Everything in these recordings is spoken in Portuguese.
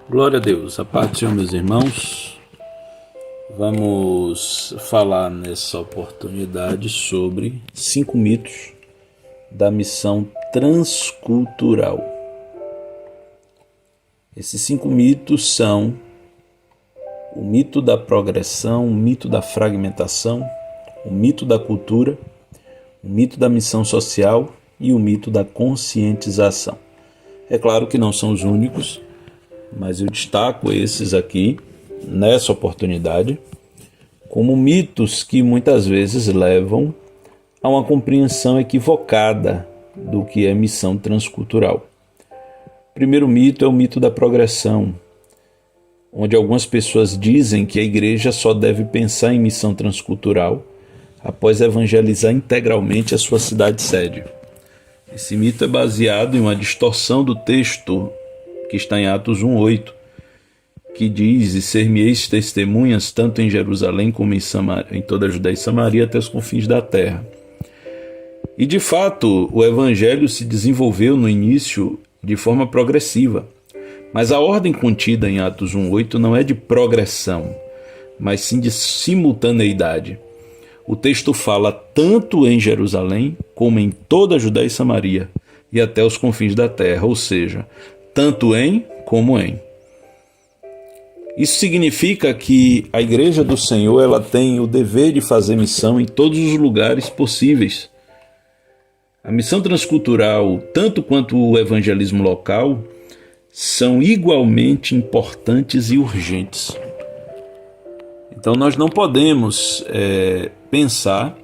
Glória a Deus, a paz do Senhor, meus irmãos. Vamos falar nessa oportunidade sobre 5 mitos da missão transcultural. Esses 5 mitos são o mito da progressão, o mito da fragmentação, o mito da cultura, o mito da missão social e o mito da conscientização. É claro que não são os únicos, mas eu destaco esses aqui, nessa oportunidade, como mitos que muitas vezes levam a uma compreensão equivocada do que é missão transcultural. O primeiro mito é o mito da progressão, onde algumas pessoas dizem que a igreja só deve pensar em missão transcultural após evangelizar integralmente a sua cidade-sede. Esse mito é baseado em uma distorção do texto que está em Atos 1:8, que diz: "E ser-me-eis testemunhas tanto em Jerusalém como em toda a Judéia e Samaria até os confins da terra." E de fato, o evangelho se desenvolveu no início de forma progressiva, mas a ordem contida em Atos 1:8 não é de progressão, mas sim de simultaneidade. O texto fala tanto em Jerusalém como em toda a Judéia e Samaria e até os confins da terra, ou seja, tanto em como em. Isso significa que a Igreja do Senhor ela tem o dever de fazer missão em todos os lugares possíveis. A missão transcultural, tanto quanto o evangelismo local, são igualmente importantes e urgentes. Então nós não podemos pensar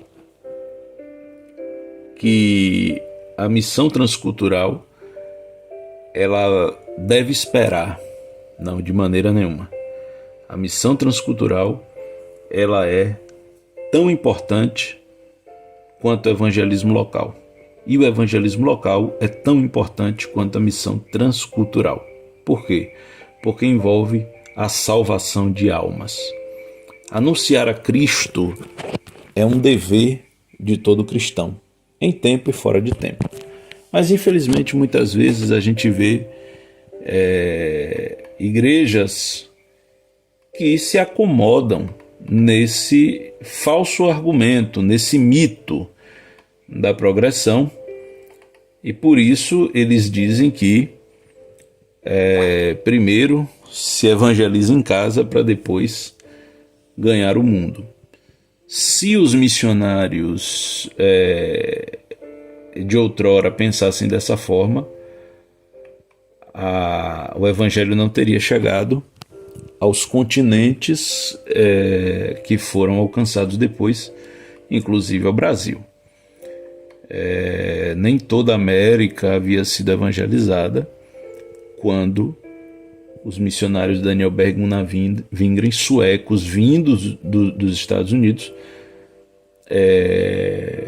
que a missão transcultural ela deve esperar. Não, de maneira nenhuma. A missão transcultural ela é tão importante quanto o evangelismo local. E o evangelismo local é tão importante quanto a missão transcultural. Por quê? Porque envolve a salvação de almas. Anunciar a Cristo é um dever de todo cristão, em tempo e fora de tempo. Mas infelizmente muitas vezes a gente vê igrejas que se acomodam nesse falso argumento, nesse mito da progressão, e por isso eles dizem que primeiro se evangeliza em casa para depois ganhar o mundo. Se os missionários de outrora pensassem dessa forma, o evangelho não teria chegado aos continentes que foram alcançados depois, inclusive ao Brasil. Nem toda a América havia sido evangelizada quando os missionários Daniel Bergman Wingren, suecos vindos dos Estados Unidos,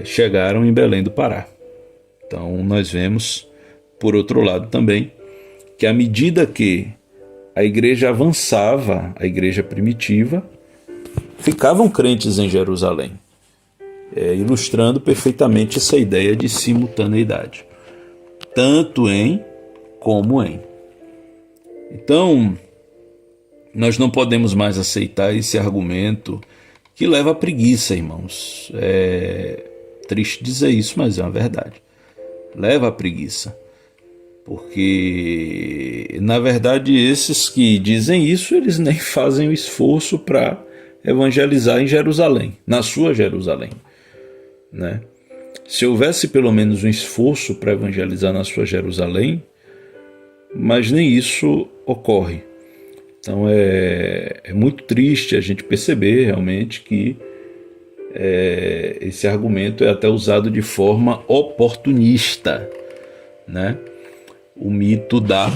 chegaram em Belém do Pará. Então nós vemos, por outro lado também, que à medida que a igreja avançava, a igreja primitiva, ficavam crentes em Jerusalém, ilustrando perfeitamente essa ideia de simultaneidade, tanto em como em. Então, nós não podemos mais aceitar esse argumento que leva à preguiça, irmãos. É triste dizer isso, mas é uma verdade. Leva à preguiça. Porque, na verdade, esses que dizem isso, eles nem fazem o esforço para evangelizar em Jerusalém, na sua Jerusalém, né? Se houvesse pelo menos um esforço para evangelizar na sua Jerusalém, mas nem isso ocorre. Então é muito triste a gente perceber realmente que esse argumento é até usado de forma oportunista, né? O mito da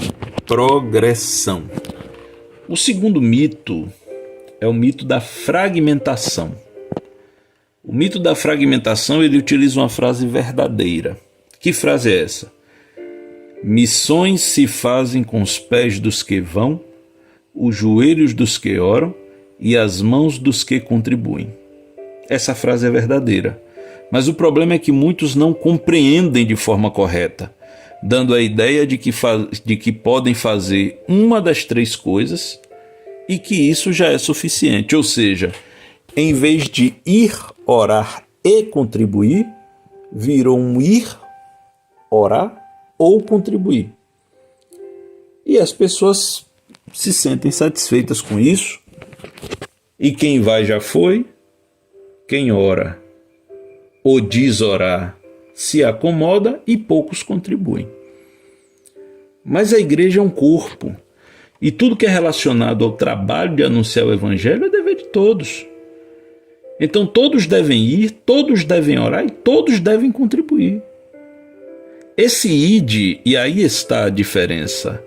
progressão. O segundo mito é o mito da fragmentação. O mito da fragmentação ele utiliza uma frase verdadeira. Que frase é essa? Missões se fazem com os pés dos que vão, os joelhos dos que oram e as mãos dos que contribuem. Essa frase é verdadeira, mas o problema é que muitos não compreendem de forma correta. dando a ideia de que podem fazer uma das três coisas e que isso já é suficiente. Ou seja, em vez de ir, orar e contribuir, virou um ir, orar ou contribuir. E as pessoas se sentem satisfeitas com isso. E quem vai já foi, quem ora ou diz orar se acomoda e poucos contribuem. Mas a igreja é um corpo e tudo que é relacionado ao trabalho de anunciar o evangelho é dever de todos. Então todos devem ir, todos devem orar e todos devem contribuir. Esse ide, e aí está a diferença,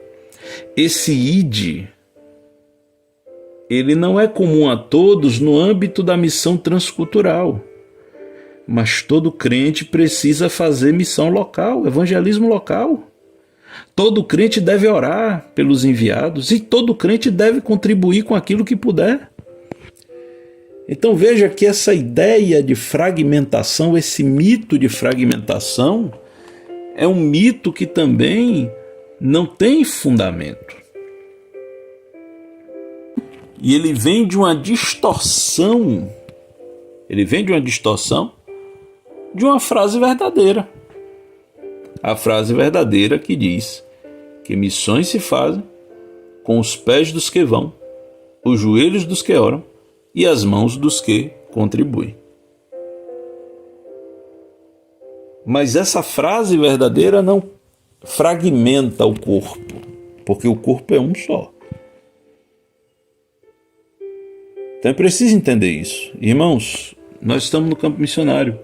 esse ide, ele não é comum a todos no âmbito da missão transcultural. Mas todo crente precisa fazer missão local, evangelismo local. Todo crente deve orar pelos enviados e todo crente deve contribuir com aquilo que puder. Então veja que essa ideia de fragmentação, esse mito de fragmentação, é um mito que também não tem fundamento. E ele vem de uma distorção, de uma frase verdadeira. A frase verdadeira que diz que missões se fazem com os pés dos que vão, os joelhos dos que oram e as mãos dos que contribuem. Mas essa frase verdadeira não fragmenta o corpo, porque o corpo é um só. Então é preciso entender isso. Irmãos, nós estamos no campo missionário.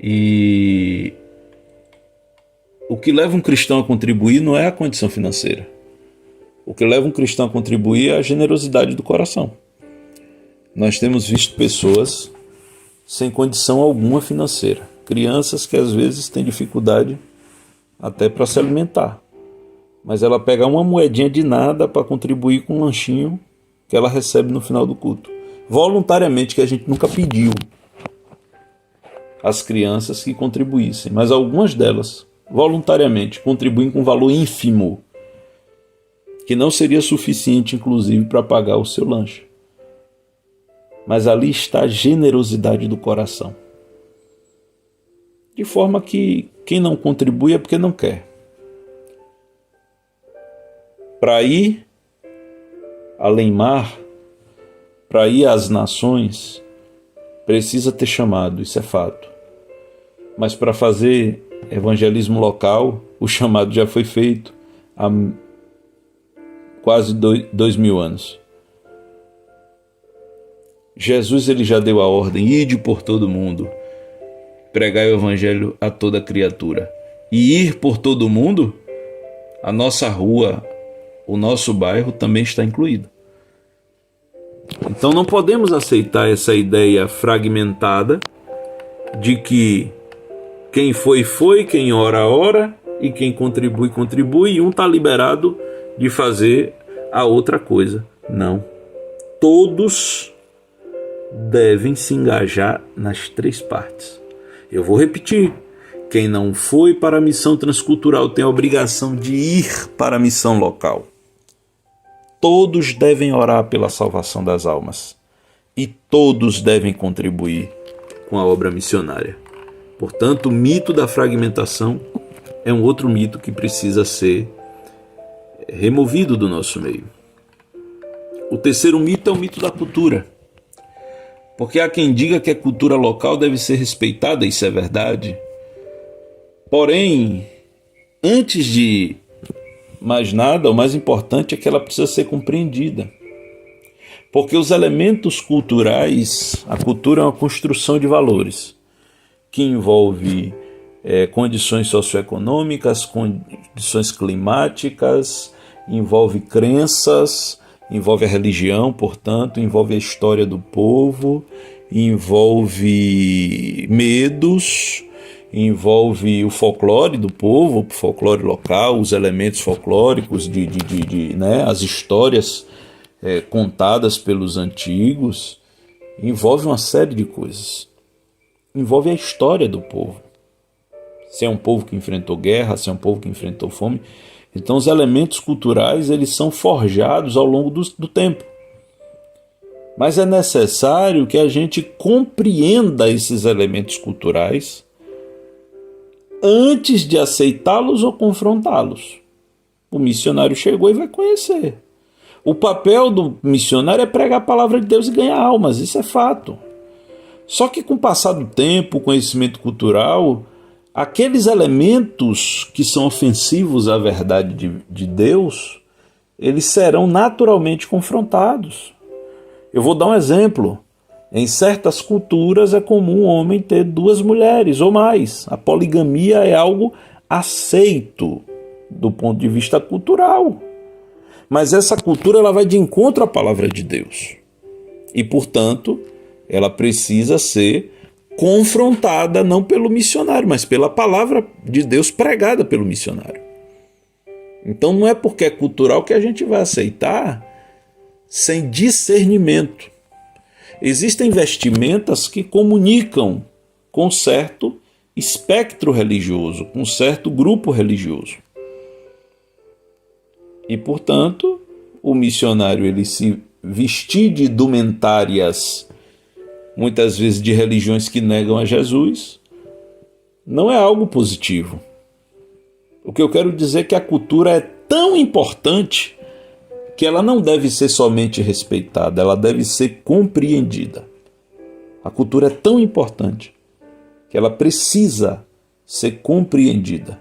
E o que leva um cristão a contribuir não é a condição financeira. O que leva um cristão a contribuir é a generosidade do coração. Nós temos visto pessoas sem condição alguma financeira. Crianças que às vezes têm dificuldade até para se alimentar. Mas ela pega uma moedinha de nada para contribuir com um lanchinho que ela recebe no final do culto. Voluntariamente, que a gente nunca pediu às crianças que contribuíssem. Mas algumas delas, voluntariamente, contribuem com um valor ínfimo, que não seria suficiente, inclusive, para pagar o seu lanche. Mas ali está a generosidade do coração. De forma que quem não contribui é porque não quer. Para ir além mar, para ir às nações, precisa ter chamado, isso é fato. Mas para fazer evangelismo local, o chamado já foi feito há quase 2000 anos. Jesus ele já deu a ordem, ide por todo mundo, pregai o evangelho a toda criatura. E ir por todo mundo, a nossa rua, o nosso bairro também está incluído. Então não podemos aceitar essa ideia fragmentada de que quem foi, quem ora, e quem contribui, contribui, e um está liberado de fazer a outra coisa. Não. Todos devem se engajar nas três partes. Eu vou repetir. Quem não foi para a missão transcultural tem a obrigação de ir para a missão local. Todos devem orar pela salvação das almas. E todos devem contribuir com a obra missionária. Portanto, o mito da fragmentação é um outro mito que precisa ser removido do nosso meio. O terceiro mito é o mito da cultura. Porque há quem diga que a cultura local deve ser respeitada, isso é verdade. Porém, antes de mais nada, o mais importante é que ela precisa ser compreendida. Porque os elementos culturais, a cultura é uma construção de valores, que envolve condições socioeconômicas, condições climáticas, envolve crenças, envolve a religião, portanto, envolve a história do povo, envolve medos, envolve o folclore do povo, o folclore local, os elementos folclóricos, as histórias contadas pelos antigos, envolve uma série de coisas. Envolve a história do povo. se é um povo que enfrentou guerra, se é um povo que enfrentou fome. Então os elementos culturais eles são forjados ao longo do tempo. Mas é necessário que a gente compreenda esses elementos culturais antes de aceitá-los ou confrontá-los. O missionário chegou e vai conhecer. O papel do missionário é pregar a palavra de Deus e ganhar almas, isso é fato. Só que com o passar do tempo, o conhecimento cultural, aqueles elementos que são ofensivos à verdade de Deus, eles serão naturalmente confrontados. Eu vou dar um exemplo. Em certas culturas é comum um homem ter 2 mulheres ou mais. A poligamia é algo aceito do ponto de vista cultural. Mas essa cultura ela vai de encontro à palavra de Deus. E, portanto, ela precisa ser confrontada não pelo missionário, mas pela palavra de Deus pregada pelo missionário. Então não é porque é cultural que a gente vai aceitar sem discernimento. Existem vestimentas que comunicam com certo espectro religioso, com certo grupo religioso. E, portanto, o missionário ele se vestir de indumentárias, muitas vezes de religiões que negam a Jesus, não é algo positivo. O que eu quero dizer é que a cultura é tão importante que ela não deve ser somente respeitada, ela deve ser compreendida. A cultura é tão importante que ela precisa ser compreendida.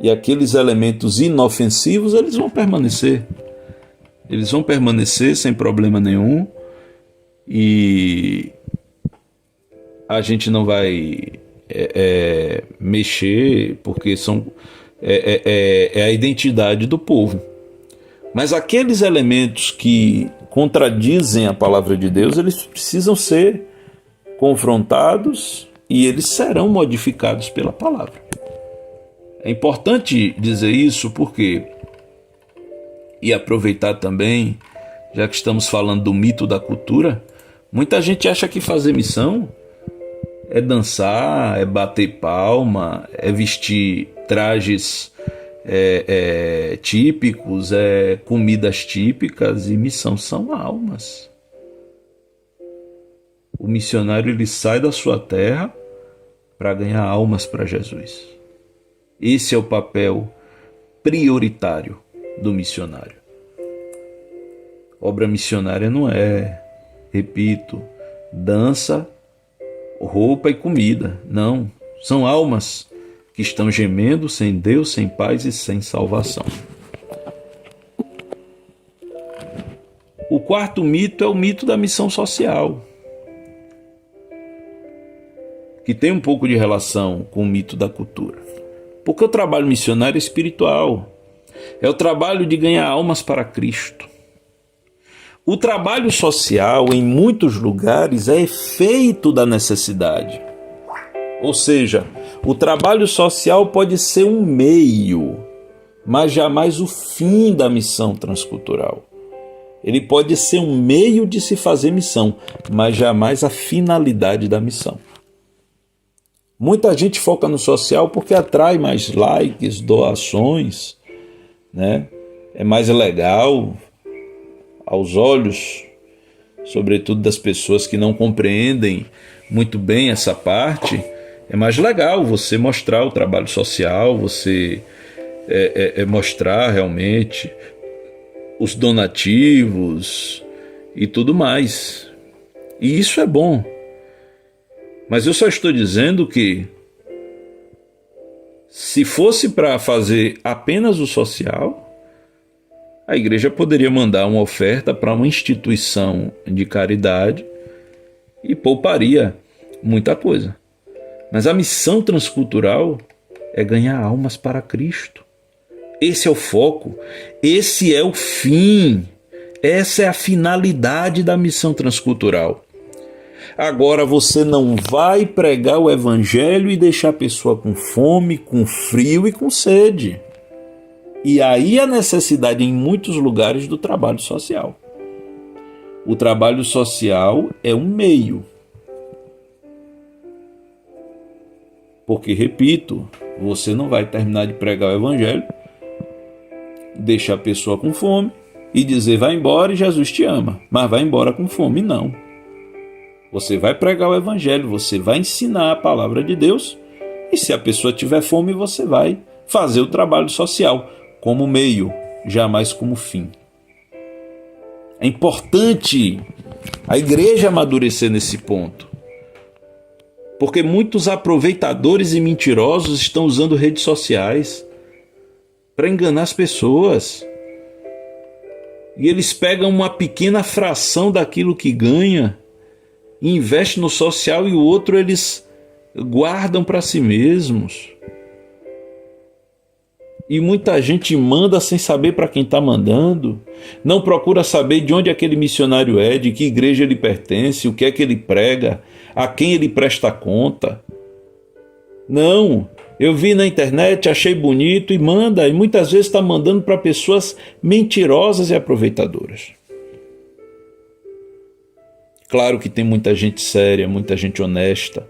E aqueles elementos inofensivos, eles vão permanecer. Eles vão permanecer sem problema nenhum e a gente não vai mexer porque é a identidade do povo. Mas aqueles elementos que contradizem a palavra de Deus, eles precisam ser confrontados e eles serão modificados pela palavra. É importante dizer isso porque, e aproveitar também, já que estamos falando do mito da cultura, muita gente acha que fazer missão é dançar, é bater palma, é vestir trajes típicos, comidas típicas, e missão são almas. O missionário ele sai da sua terra para ganhar almas para Jesus. Esse é o papel prioritário do missionário. Obra missionária não é, repito, dança, roupa e comida. Não, são almas que estão gemendo sem Deus, sem paz e sem salvação. O quarto mito é o mito da missão social, que tem um pouco de relação com o mito da cultura. Porque o trabalho missionário é espiritual, é o trabalho de ganhar almas para Cristo. O trabalho social, em muitos lugares, é efeito da necessidade. Ou seja, o trabalho social pode ser um meio, mas jamais o fim da missão transcultural. Ele pode ser um meio de se fazer missão, mas jamais a finalidade da missão. Muita gente foca no social porque atrai mais likes, doações, né? É mais legal aos olhos, sobretudo das pessoas que não compreendem muito bem essa parte. É mais legal você mostrar o trabalho social, você mostrar realmente os donativos e tudo mais. E isso é bom. Mas eu só estou dizendo que se fosse para fazer apenas o social, a igreja poderia mandar uma oferta para uma instituição de caridade e pouparia muita coisa. Mas a missão transcultural é ganhar almas para Cristo. Esse é o foco, esse é o fim, essa é a finalidade da missão transcultural. Agora você não vai pregar o evangelho e deixar a pessoa com fome, com frio e com sede. E aí a necessidade em muitos lugares do trabalho social. O trabalho social é um meio. Porque, repito, você não vai terminar de pregar o evangelho, deixar a pessoa com fome e dizer vai embora e Jesus te ama, mas vai embora com fome. Não. Você vai pregar o evangelho, você vai ensinar a palavra de Deus, e se a pessoa tiver fome, você vai fazer o trabalho social como meio, jamais como fim. É importante a igreja amadurecer nesse ponto, porque muitos aproveitadores e mentirosos estão usando redes sociais para enganar as pessoas. E eles pegam uma pequena fração daquilo que ganha e investem no social, e o outro eles guardam para si mesmos. E muita gente manda sem saber para quem está mandando, não procura saber de onde aquele missionário é, de que igreja ele pertence, o que é que ele prega, a quem ele presta conta. Não, eu vi na internet, achei bonito e manda, e muitas vezes está mandando para pessoas mentirosas e aproveitadoras. Claro que tem muita gente séria, muita gente honesta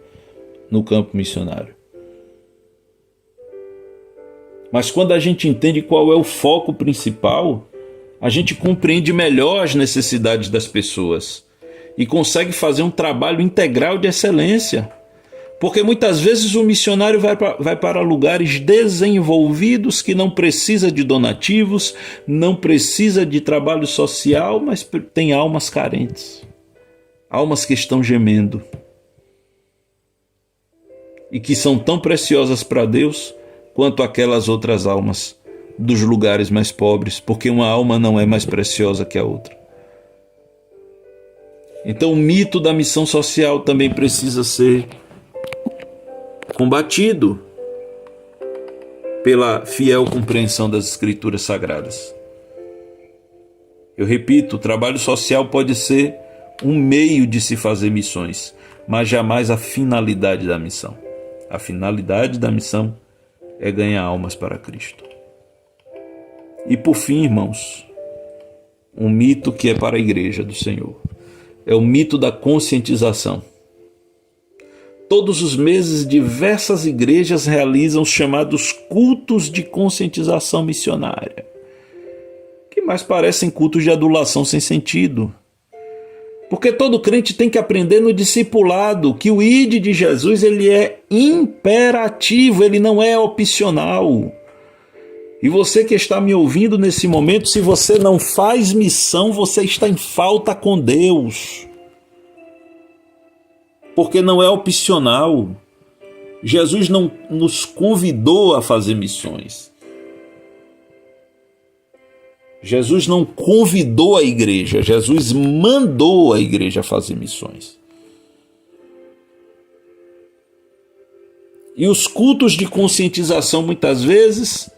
no campo missionário. Mas quando a gente entende qual é o foco principal, a gente compreende melhor as necessidades das pessoas e consegue fazer um trabalho integral de excelência. Porque muitas vezes o missionário vai para lugares desenvolvidos que não precisa de donativos, não precisa de trabalho social, mas tem almas carentes, almas que estão gemendo e que são tão preciosas para Deus quanto aquelas outras almas dos lugares mais pobres, porque uma alma não é mais preciosa que a outra. Então o mito da missão social também precisa ser combatido pela fiel compreensão das Escrituras Sagradas. Eu repito, o trabalho social pode ser um meio de se fazer missões, mas jamais a finalidade da missão. A finalidade da missão é ganhar almas para Cristo. E por fim, irmãos, um mito que é para a igreja do Senhor. É o mito da conscientização. Todos os meses, diversas igrejas realizam os chamados cultos de conscientização missionária, que mais parecem cultos de adulação sem sentido. Porque todo crente tem que aprender no discipulado que o ID de Jesus ele é imperativo, ele não é opcional. E você que está me ouvindo nesse momento, se você não faz missão, você está em falta com Deus. Porque não é opcional. Jesus não nos convidou a fazer missões. Jesus não convidou a igreja, Jesus mandou a igreja fazer missões. E os cultos de conscientização, muitas vezes,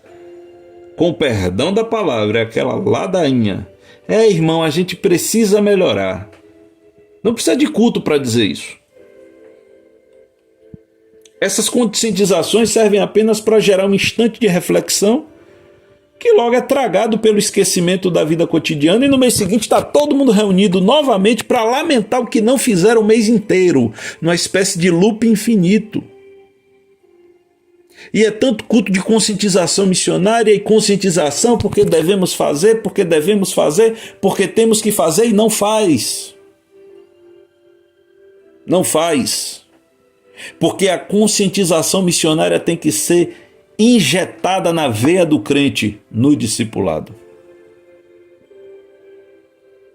com perdão da palavra, é aquela ladainha. Irmão, a gente precisa melhorar. Não precisa de culto para dizer isso. Essas conscientizações servem apenas para gerar um instante de reflexão que logo é tragado pelo esquecimento da vida cotidiana, e no mês seguinte está todo mundo reunido novamente para lamentar o que não fizeram o mês inteiro, numa espécie de loop infinito. E é tanto culto de conscientização missionária e conscientização porque devemos fazer, porque temos que fazer, e não faz. Não faz. Porque a conscientização missionária tem que ser injetada na veia do crente no discipulado.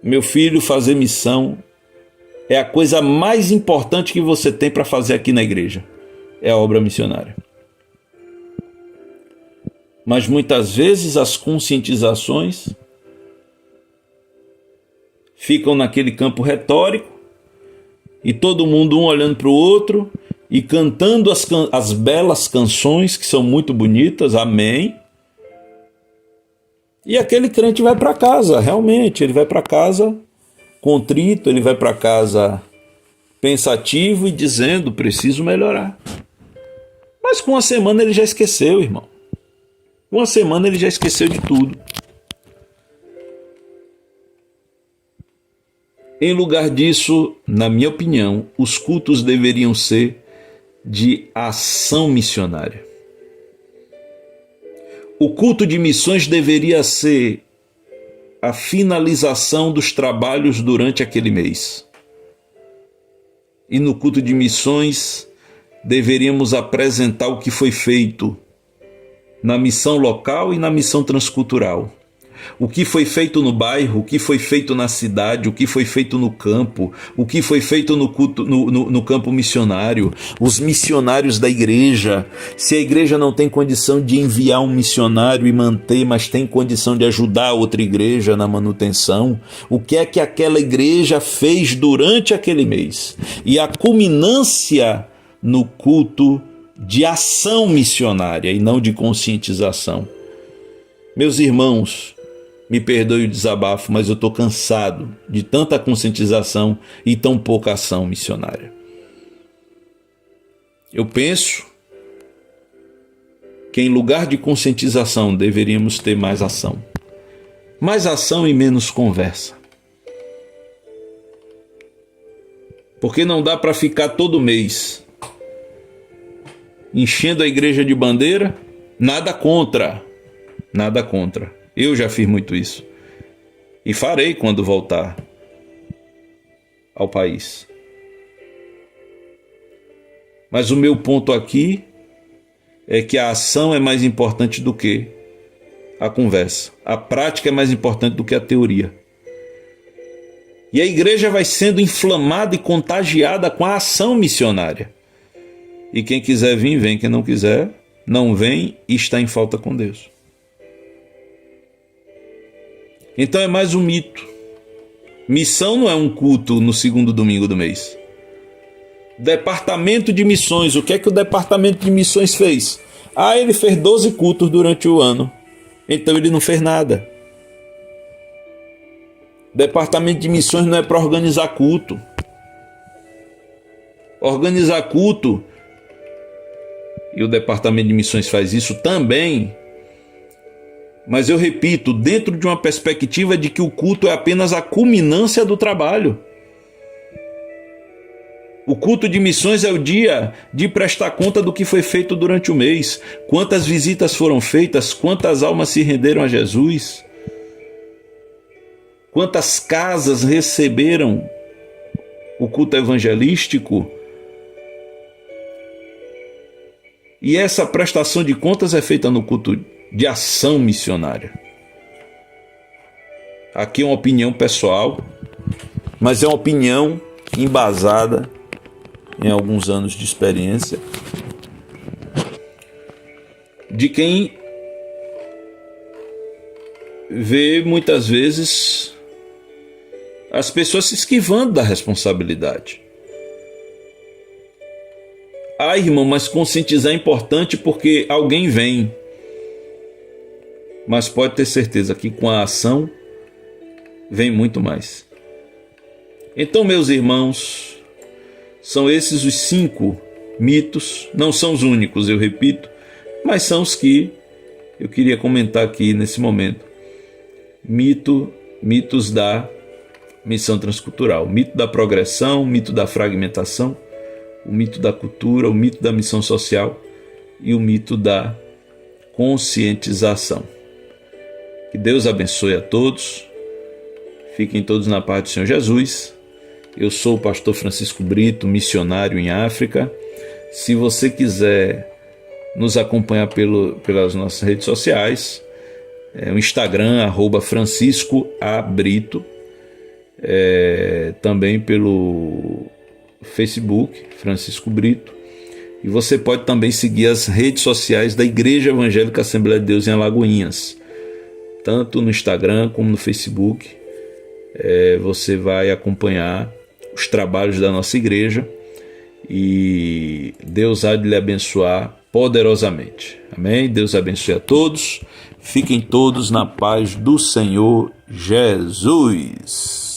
Meu filho, fazer missão é a coisa mais importante que você tem para fazer aqui na igreja. É a obra missionária. Mas muitas vezes as conscientizações ficam naquele campo retórico e todo mundo um olhando para o outro e cantando as belas canções que são muito bonitas, amém. E aquele crente vai para casa, realmente, ele vai para casa contrito, ele vai para casa pensativo e dizendo, preciso melhorar. Mas com uma semana ele já esqueceu, irmão. Com uma semana ele já esqueceu de tudo. Em lugar disso, na minha opinião, os cultos deveriam ser de ação missionária. O culto de missões deveria ser a finalização dos trabalhos durante aquele mês. E no culto de missões deveríamos apresentar o que foi feito na missão local e na missão transcultural. O que foi feito no bairro, o que foi feito na cidade, o que foi feito no campo, o que foi feito no campo missionário, os missionários da igreja. Se a igreja não tem condição de enviar um missionário e manter, mas tem condição de ajudar outra igreja na manutenção, o que é que aquela igreja fez durante aquele mês? E a culminância no culto de ação missionária e não de conscientização. Meus irmãos, me perdoe o desabafo, mas eu estou cansado de tanta conscientização e tão pouca ação missionária. Eu penso que em lugar de conscientização deveríamos ter mais ação. Mais ação e menos conversa. Porque não dá para ficar todo mês enchendo a igreja de bandeira. Nada contra. Eu já fiz muito isso. E farei quando voltar ao país. Mas o meu ponto aqui é que a ação é mais importante do que a conversa. A prática é mais importante do que a teoria. E a igreja vai sendo inflamada e contagiada com a ação missionária. E quem quiser vir, vem. Quem não quiser, não vem e está em falta com Deus. Então é mais um mito. Missão não é um culto no segundo domingo do mês. Departamento de missões. O que é que o departamento de missões fez? Ele fez 12 cultos durante o ano. Então ele não fez nada. Departamento de missões não é para organizar culto. Organizar culto, e o departamento de missões faz isso também, mas eu repito, dentro de uma perspectiva de que o culto é apenas a culminância do trabalho. O culto de missões é o dia de prestar conta do que foi feito durante o mês. Quantas visitas foram feitas, quantas almas se renderam a Jesus, quantas casas receberam o culto evangelístico. E essa prestação de contas é feita no culto de ação missionária. Aqui é uma opinião pessoal, mas é uma opinião embasada em alguns anos de experiência de quem vê muitas vezes as pessoas se esquivando da responsabilidade. Irmão, mas conscientizar é importante porque alguém vem. Mas pode ter certeza que com a ação vem muito mais. Então, meus irmãos, são esses os 5 mitos. Não são os únicos, eu repito, mas são os que eu queria comentar aqui nesse momento. Mitos da missão transcultural. Mito da progressão, mito da fragmentação, o mito da cultura, o mito da missão social e o mito da conscientização. Que Deus abençoe a todos. Fiquem todos na paz do Senhor Jesus. Eu sou o pastor Francisco Brito, missionário em África. Se você quiser nos acompanhar pelas nossas redes sociais, o Instagram, @FranciscoABrito, também pelo Facebook, Francisco Brito. E você pode também seguir as redes sociais da Igreja Evangélica Assembleia de Deus em Alagoinhas, tanto no Instagram como no Facebook. Você vai acompanhar os trabalhos da nossa igreja e Deus há de lhe abençoar poderosamente. Amém? Deus abençoe a todos. Fiquem todos na paz do Senhor Jesus.